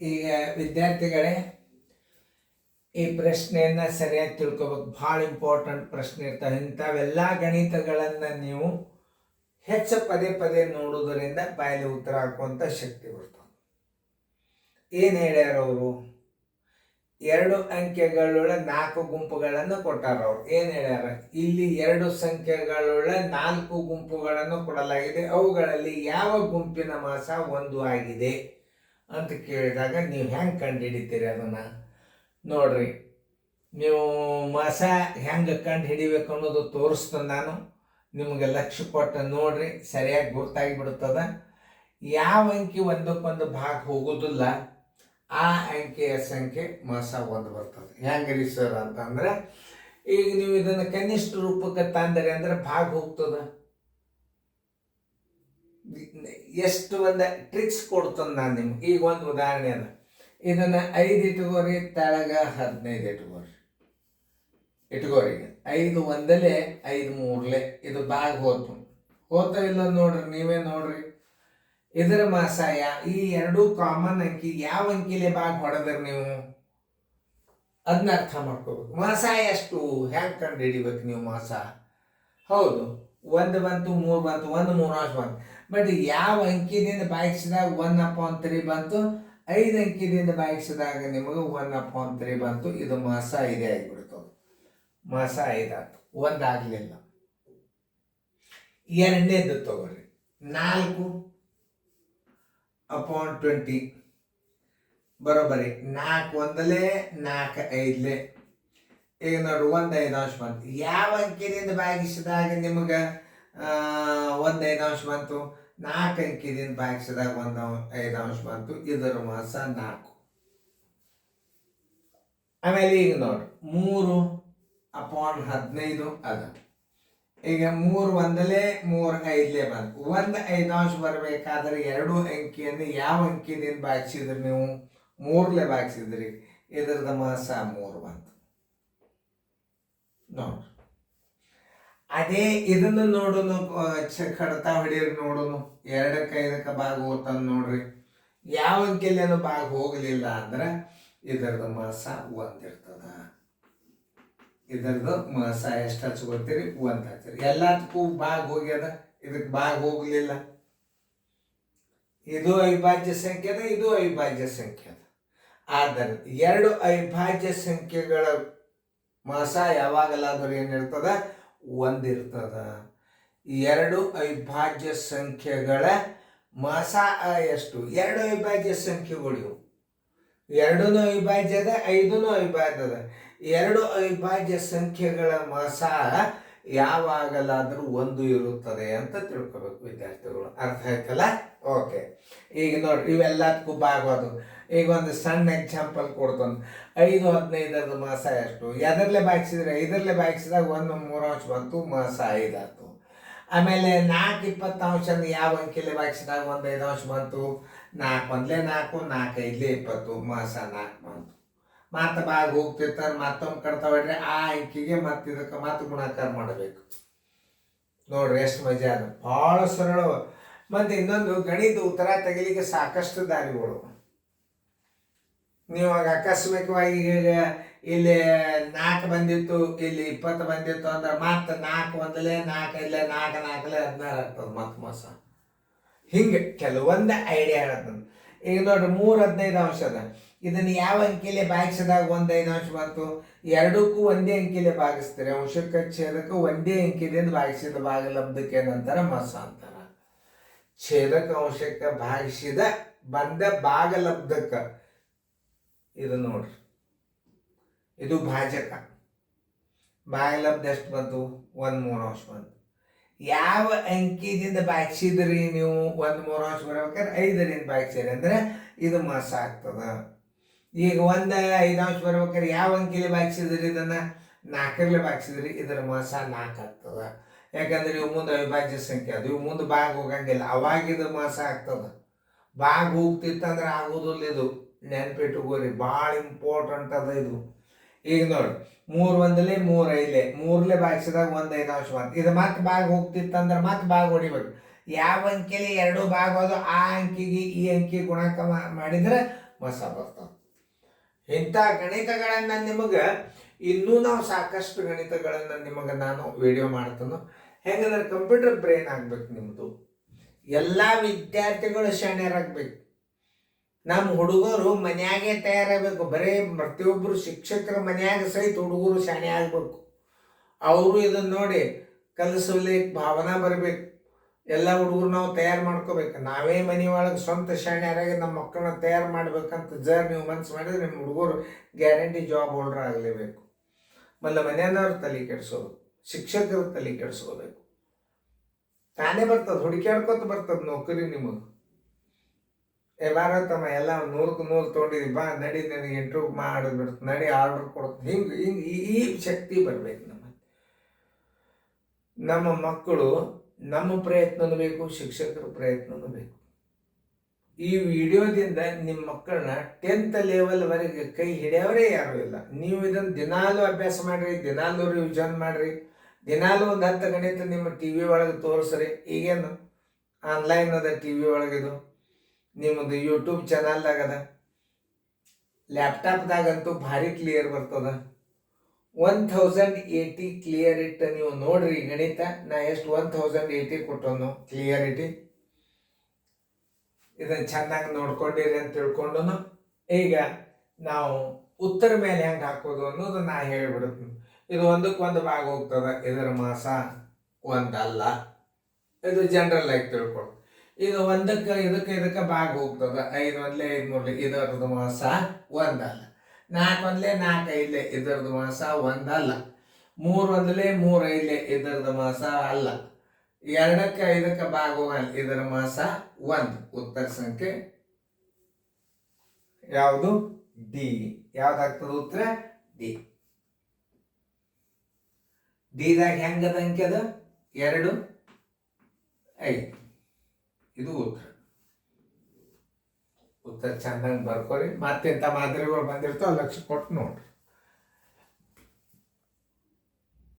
ಈಗ ವಿದ್ಯಾರ್ಥಿಗಳೇ, ಈ ಪ್ರಶ್ನೆಯನ್ನು ಸರಿಯಾಗಿ ತಿಳ್ಕೊಬೇಕು. ಭಾಳ ಇಂಪಾರ್ಟೆಂಟ್ ಪ್ರಶ್ನೆ ಇರ್ತವೆ. ಇಂಥವೆಲ್ಲ ಗಣಿತಗಳನ್ನು ನೀವು ಹೆಚ್ಚು ಪದೇ ಪದೇ ನೋಡೋದರಿಂದ ಬಾಯಲ್ಲಿ ಉತ್ತರ ಹಾಕುವಂಥ ಶಕ್ತಿ ಬರ್ತದೆ. ಏನು ಹೇಳ್ಯಾರ ಅವರು? 2 ಅಂಕೆಗಳುಳ್ಳ 4 ಗುಂಪುಗಳನ್ನು ಕೊಟ್ಟಾರ. ಅವ್ರು ಏನು ಹೇಳ್ಯಾರ? ಇಲ್ಲಿ 2 ಸಂಖ್ಯೆಗಳುಳ್ಳ 4 ಗುಂಪುಗಳನ್ನು ಕೊಡಲಾಗಿದೆ. ಅವುಗಳಲ್ಲಿ ಯಾವ ಗುಂಪಿನ ಮಾಸ 1 ಆಗಿದೆ ಅಂತ ಕೇಳಿದಾಗ ನೀವು ಹೆಂಗೆ ಕಂಡುಹಿಡಿತೀರಿ? ಅದನ್ನು ನೋಡ್ರಿ, ನೀವು ಮಾಸ ಹೆಂಗೆ ಕಂಡು ಹಿಡಿಬೇಕು ಅನ್ನೋದು ತೋರಿಸ್ತೇನೆ ನಾನು. ನಿಮಗೆ ಲಕ್ಷ್ಯ ಕೊಟ್ಟು ನೋಡ್ರಿ, ಸರಿಯಾಗಿ ಗೊತ್ತಾಗಿ ಬಿಡುತ್ತದ. ಯಾವ ಅಂಕಿ ಒಂದಕ್ಕೊಂದು ಭಾಗ ಹೋಗೋದಿಲ್ಲ, ಆ ಅಂಕೆಯ ಸಂಖ್ಯೆ ಮಾಸ 1 ಬರ್ತದೆ. ಹೆಂಗ್ರಿ ಸರ್ ಅಂತಂದ್ರೆ, ಈಗ ನೀವು ಇದನ್ನು ಕನಿಷ್ಠ ರೂಪಕ್ಕೆ ತಂದರೆ ಅಂದ್ರೆ ಭಾಗ ಹೋಗ್ತದ. ಎಷ್ಟು ಒಂದು ಟ್ರಿಕ್ಸ್ ಕೊಡ್ತೇನೆ ನಾನು ನಿಮ್ಗೆ. ಈಗ ಒಂದು ಉದಾಹರಣೆ ಅದ. ಇದನ್ನು 5 ಇಟ್ಕೋರಿ, ತೆಳಗ 15 ಇಟ್ಕೋರಿ. 5 ಒಂದಲೇ 5 ಮೂರಲೆ, ಇದು ಭಾಗ ಹೋತ ಇಲ್ಲ ನೋಡ್ರಿ, ನೀವೇ ನೋಡ್ರಿ. ಇದರ ಮಾಸ ಈ 2 ಕಾಮನ್ ಅಂಕಿ ಯಾವ ಅಂಕಿಲೆ ಭಾಗ ಹೊಡೆದ್ರಿ ನೀವು? ಅದನ್ನ ಅರ್ಥ ಮಾಡ್ಕೋಬೇಕು. ಮಾಸ ಎಷ್ಟು ಹೆಂಗೆ ಕಂಡು ಹಿಡಿಬೇಕು ನೀವು ಮಾಸ? ಹೌದು, 1 ಬಂತು, 3 ಬಂತು, 1 3 ಬಂತು. ಬಟ್ ಯಾವ ಅಂಕಿದಿಂದ ಭಾಗಿಸಿದಾಗ 1/3 ಬಂತು, 5 ಅಂಕಿದಿಂದ ಭಾಗಿಸಿದಾಗ ನಿಮಗೆ 1/3 ಬಂತು. ಇದು ಮಾಸ 5 ಆಗಿಬಿಡ್ತದೆ. ಮಾಸ 5 ಆಯ್ತು, 1 ಆಗಲಿಲ್ಲ. ಎರಡನೇದು ತಗೋರಿ, 4/20 ಬರೋಬ್ಬರಿ. 4 ಒಂದಲೇ 4 ಐದಲೇ. ಈಗ ನೋಡ್ರಿ, 1 5 ಬಂತು. ಯಾವ ಅಂಕಿದಿಂದ ಭಾಗಿಸಿದಾಗ ನಿಮಗೆ 1 5 ಬಂತು? 4 ಅಂಕಿದಿಂದ ಭಾಗಿಸಿದಾಗ 1 5 ಬಂತು. ಇದರ ಮಾಸ 4. ಆಮೇಲೆ ಈಗ ನೋಡ್ರಿ, 3/15 ಅದ. ಈಗ 3 ಒಂದಲೇ 3 ಐದಲೇ ಬಂತು. 1 5 ಬರಬೇಕಾದ್ರೆ 2 ಅಂಕಿಯನ್ನು ಯಾವ ಅಂಕಿದಿಂದ ಭಾಗಿಸಿದ್ರಿ ನೀವು? 3ಲೇ ಭಾಗಿಸಿದ್ರಿ. ಇದರದ ಮಾಸ 3 ಬಂತು. ನೋಡ್ರಿ, ಅದೇ ಇದನ್ನು ನೋಡೋನು, ಕಡತ ಹೊಡಿಯೋರು ನೋಡೋನು. 2ಕ್ಕೆ 5ಕ್ಕೆ ಭಾಗ ಹೋಗ್ತಾನೆ ನೋಡ್ರಿ. ಯಾವ ಅಂಕಿಲೇನು ಭಾಗ ಹೋಗಲಿಲ್ಲ ಅಂದ್ರೆ ಇದರದ ಮಾಸ 1 ಇರ್ತದ. ಇದರದ್ದು ಮಾಸ ಎಷ್ಟು ಹಚ್ಕೊಳ್ತೀರಿ? 1 ಹಚ್ಚಿರಿ. ಎಲ್ಲದಕ್ಕೂ ಭಾಗ ಹೋಗ್ಯದ, ಇದಕ್ಕೆ ಭಾಗ ಹೋಗಲಿಲ್ಲ. ಇದು ಅವಿಭಾಜ್ಯ ಸಂಖ್ಯೆ ಅದ, ಇದು ಅವಿಭಾಜ್ಯ ಸಂಖ್ಯೆ ಅದ. ಆದರೆ 2 ಅವಿಭಾಜ್ಯ ಸಂಖ್ಯೆಗಳ ಮಾಸ ಯಾವಾಗಲಾದರೂ ಏನಿರ್ತದ? 1 ಇರ್ತದ. 2 ಅವಿಭಾಜ್ಯ ಸಂಖ್ಯೆಗಳ ಮಾಸ ಎಷ್ಟು? 2 ಅವಿಭಾಜ್ಯ ಸಂಖ್ಯೆಗಳು. 2 ಅವಿಭಾಜ್ಯದ, 5 ಅವಿಭಾಜ್ಯದ. 2 ಅವಿಭಾಜ್ಯ ಸಂಖ್ಯೆಗಳ ಮಾಸ ಯಾವಾಗಲಾದರೂ 1 ಇರುತ್ತದೆ ಅಂತ ತಿಳ್ಕೊಬೇಕು ವಿದ್ಯಾರ್ಥಿಗಳು. ಅರ್ಥ ಆಯ್ತಲ್ಲ? ಓಕೆ. ಈಗ ನೋಡ್ರಿ, ಇವೆಲ್ಲದಕ್ಕೂ ಭಾಗವಾದ. ಈಗ ಒಂದು ಸಣ್ಣ ಎಕ್ಸಾಂಪಲ್ ಕೊಡ್ತಾನೆ. 5 15 ಮಾಸ ಎಷ್ಟು? ಎದರಲ್ಲೇ ಭಾಗಿಸಿದ್ರೆ 5ರಲ್ಲೇ ಭಾಗಿಸಿದಾಗ 1 3 ಬಂತು, ಮಾಸ 5 ಆಯ್ತು. ಆಮೇಲೆ 4 20 ಯಾವ ಅಂಕಿಲೆ ಭಾಗಿಸಿದಾಗ 1 5 ಬಂತು? 4 ಒಂದಲೇ 4, 4 5ಲೇ 20, ಮಾಸ 4 ಬಂತು. ಮತ್ತೆ ಭಾಗ ಹೋಗ್ತಿರ್ತಾರೆ, ಮತ್ತೊಮ್ಮೆ ಕಡ್ತಾ ಹೊಡ್ರೆ ಆ ಅಂಕಿಗೆ ಮತ್ತೆ ಇದಕ್ಕೆ ಮತ್ತೆ ಗುಣಾಕಾರ ಮಾಡಬೇಕು. ನೋಡ್ರಿ ಎಷ್ಟು ಮಜಾ ಅದ, ಭಾಳ ಸರಳ. ಮತ್ತು ಇನ್ನೊಂದು, ಗಣಿತ ಉತ್ತರ ತೆಗಿಲಿಕ್ಕೆ ಸಾಕಷ್ಟು ದಾರಿಗಳು. ನೀವು ಅಕಸ್ಮಿಕವಾಗಿ ಈಗ ಇಲ್ಲಿ 4 ಬಂದಿತ್ತು, ಇಲ್ಲಿ 20 ಬಂದಿತ್ತು ಅಂದ್ರೆ ಮತ್ತೆ 4 ಒಂದಲೇ 4 ಐದಲೇ 4 4ಲೇ 16 ಆಗ್ತದೆ ಮತ್ತೆ ಮಾಸ. ಹಿಂಗೆ ಕೆಲವೊಂದು ಐಡಿಯಾ ಹೇಳ್ತದೆ. ಈಗ ನೋಡ್ರಿ, 3 15 ಅದ. ಇದನ್ನು ಯಾವ ಅಂಕಿಲೆ ಭಾಗಿಸಿದಾಗ 1 5 ಬಂತು? 2ಕ್ಕೂ ಒಂದೇ ಅಂಕಿಲೆ ಭಾಗಿಸ್ತಾರೆ. ಅಂಶಕ್ಕೆ ಛೇದಕ್ಕೆ ಒಂದೇ ಅಂಕಿಲಿಂದ ಭಾಗಿಸಿದ ಭಾಗಲಬ್ಧಕ್ಕೆ ಏನಂತಾರ? ಮಾಸ ಅಂತಾರ. ಛೇದಕ ಅಂಶಕ್ಕೆ ಭಾಗಿಸಿದ ಬಂದ ಭಾಗಲಬ್ಧಕ್ಕೆ ಇದು ನೋಡ್ರಿ, ಇದು ಭಾಜಕ. ಭಾಗಲಬ್ಧ ಎಷ್ಟು ಬಂತು? 1 3 ಬಂತು. ಯಾವ ಅಂಕಿದಿಂದ ಭಾಗಿಸಿದ್ರಿ ನೀವು? 1 3 ಬರ್ಬೇಕಾದ್ರೆ 5ರಿಂದ ಭಾಗಿಸಿರಿ ಅಂದ್ರೆ ಇದು ಮಾಸ ಆಗ್ತದ. ಈಗ 1 5 ಬರ್ಬೇಕಾದ್ರೆ ಯಾವ ಅಂಕಿಲೆ ಭಾಗಿಸಿದ್ರಿ? ಇದನ್ನು 4ರಲ್ಲೇ ಭಾಗಿಸಿದ್ರಿ. ಇದರ ಮಾಸ 4 ಆಗ್ತದ. ಯಾಕಂದ್ರೆ ಇವು ಮುಂದೆ ಅವಿಭಾಜ್ಯ ಸಂಖ್ಯೆ ಅದು, ಇವು ಮುಂದೆ ಭಾಗ ಹೋಗಂಗಿಲ್ಲ. ಅವಾಗಿದು ಮಾಸ ಆಗ್ತದ. ಭಾಗ ಹೋಗ್ತಿತ್ತಂದ್ರೆ ಆಗೋದಿಲ್ಲ. ಇದು ನೆನ್ಪಿಟ್ಟುಕೋರಿ, ಭಾಳ ಇಂಪಾರ್ಟೆಂಟ್ ಅದ ಇದು. ಈಗ ನೋಡಿ, 3 ಒಂದಲೇ 3 ಐದಲೇ 3ಲೇ ಭಾಗಿಸಿದಾಗ 1 5 ಬಂತು. ಇದು ಮತ್ತೆ ಭಾಗ ಹೋಗ್ತಿತ್ತಂದ್ರೆ ಮತ್ತೆ ಭಾಗ ಹೊಡಿಬೇಕು. ಯಾವ ಅಂಕಿಲಿ 2 ಭಾಗ ಹೋದು ಆ ಅಂಕಿಗೆ ಈ ಅಂಕಿ ಗುಣಾಕ ಮಾಡಿದ್ರೆ ಮಸ ಬರ್ತಾವೆ. ಇಂಥ ಗಣಿತಗಳನ್ನು ನಿಮಗೆ ಇನ್ನೂ ನಾವು ಸಾಕಷ್ಟು ಗಣಿತಗಳನ್ನು ನಿಮಗೆ ನಾನು ವಿಡಿಯೋ ಮಾಡ್ತಾನೋ. ಹೆಂಗಂದ್ರೆ ಕಂಪ್ಯೂಟರ್ ಬ್ರೈನ್ ಆಗ್ಬೇಕು ನಿಮ್ಮದು. ಎಲ್ಲ ವಿದ್ಯಾರ್ಥಿಗಳು ಶಾಣ್ಯರಾಗಬೇಕು. ನಮ್ಮ ಹುಡುಗರು ಮನ್ಯಾಗೆ ತಯಾರಾಗಬೇಕು. ಬರೀ ಪ್ರತಿಯೊಬ್ಬರು ಶಿಕ್ಷಕರ ಮನ್ಯಾಗ ಸಹಿತ ಹುಡುಗರು ಶಾಣೆ ಆಗಬೇಕು. ಅವರು ಇದನ್ನು ನೋಡಿ ಕಲಿಸಲಿಕ್ಕೆ ಭಾವನಾ ಬರಬೇಕು. ಎಲ್ಲ ಹುಡುಗರು ನಾವು ತಯಾರು ಮಾಡ್ಕೋಬೇಕು. ನಾವೇ ಮನೆ ಒಳಗೆ ಸ್ವಂತ ಶಾಣ್ಯರಾಗಿ ನಮ್ಮ ಮಕ್ಕಳನ್ನ ತಯಾರು ಮಾಡ್ಬೇಕಂತ ನೀವು ಮನಸ್ಸು ಮಾಡಿದ್ರೆ ನಿಮ್ಮ ಹುಡುಗರು ಗ್ಯಾರಂಟಿ ಜಾಬ್ ಹೋಲ್ಡರ್ ಆಗಲೇಬೇಕು. ಮನೆಯವ್ರ ತಲೆ ಕೆಡಿಸೋದು, ಶಿಕ್ಷಕರ ತಲೆ ಕೆಡಿಸ್ಕೋಬೇಕು. ತಾನೇ ಬರ್ತದೆ, ಹುಡುಕ್ಯಾಡ್ಕೊತ ಬರ್ತದೆ ನೌಕರಿ ನಿಮಗೆ. ಬಾರತ್ತಮ್ಮ ಎಲ್ಲ 100ಕ್ಕೆ 100 ತೊಗೊಂಡಿದ್ವಿ, ಬಾ ನಡಿ, ನನಗೆ ಇಂಟ್ರ್ಯೂ ಮಾಡಿಬಿಡ್ತು, ನಡಿ ಆರ್ಡರ್ ಕೊಡ್ತು. ಹಿಂಗೆ ಈ ಶಕ್ತಿ ಬರಬೇಕು ನಮ್ಮ ಮಕ್ಕಳು. ನಮ್ಮ ಪ್ರಯತ್ನನೂ ಬೇಕು, ಶಿಕ್ಷಕರ ಪ್ರಯತ್ನನೂ ಬೇಕು. ಈ ವಿಡಿಯೋದಿಂದ ನಿಮ್ಮ ಮಕ್ಕಳನ್ನ 10th ಲೆವೆಲ್ವರೆಗೆ ಕೈ ಹಿಡಿಯೋರೇ ಯಾರೂ ಇಲ್ಲ. ನೀವು ಇದನ್ನು ದಿನಾಲೂ ಅಭ್ಯಾಸ ಮಾಡಿರಿ, ದಿನಾಲೂ ರಿವಿಷನ್ ಮಾಡಿರಿ, ದಿನಾಲೂ ಒಂದು 10 ಗಣಿತ ನಿಮ್ಮ ಟಿ ವಿ ಒಳಗೆ ತೋರಿಸ್ರಿ. ಈಗೇನು ಆನ್ಲೈನ್ ಅದ, ಟಿ ವಿ ಒಳಗಿದು ನಿಮ್ಮದು ಯೂಟ್ಯೂಬ್ ಚಾನಲ್ದಾಗದ, ಲ್ಯಾಪ್ಟಾಪ್ದಾಗಂತೂ ಭಾರಿ ಕ್ಲಿಯರ್ ಬರ್ತದ. 1080 ಕ್ಲಿಯರ್ ಇಟ್ಟು ನೀವು ನೋಡ್ರಿ ಗಣಿತ. ನಾ ಎಷ್ಟು 1080 ಕೊಟ್ಟನು ಕ್ಲಿಯರಿಟಿ. ಇದನ್ನು ಚೆನ್ನಾಗಿ ನೋಡ್ಕೊಂಡಿರಿ ಅಂತ ತಿಳ್ಕೊಂಡು ಈಗ ನಾವು ಉತ್ತರ ಮೇಲೆ ಹೆಂಗೆ ಹಾಕೋದು ಅನ್ನೋದು ನಾ ಹೇಳ್ಬಿಡ್ತೀನಿ. ಇದು ಒಂದಕ್ಕೊಂದು ಭಾಗ ಹೋಗ್ತದೆ. ಇದರ ಮಾಸ ಒಂದಲ್ಲ, ಇದು ಜನರಲ್ ಆಗಿ ತಿಳ್ಕೊಡು. ಇದು ಒಂದಕ್ಕೆ ಇದಕ್ಕೆ ಭಾಗ ಹೋಗ್ತದೆ. 5 1 5 3 ಇದರದ್ದು ಮಾಸ ಒಂದಲ್ಲ. 4 1 4 5 ಇದರದ್ದು ಮಾಸ ಒಂದಲ್ಲ. 3 1 3 5 ಇದರದ್ದು ಮಾಸ ಅಲ್ಲ. 2ಕ್ಕೆ 5ಕ್ಕೆ ಭಾಗ ಹೋಗಲ್ಲ, ಇದರ ಮಾಸ 1. ಉತ್ತರ ಸಂಖ್ಯೆ ಯಾವುದು? ಡಿ. ಯಾವ್ದಾಗ್ತದೆ ಉತ್ತರ? ಡಿ. ಡಿದಾಗ ಹೆಂಗದ ಅಂಕೆ ಅದ? 2 5. ಇದು ಉತ್ತರ. ಉತ್ತರ ಚೆನ್ನಾಗಿ ಬರ್ಕೋರಿ. ಮತ್ತೆಂಥ ಮಾದರಿಗಳು ಬಂದಿರ್ತಾವ ಲಕ್ಷ್ಯ ಕೊಟ್ಟು ನೋಡ್ರಿ.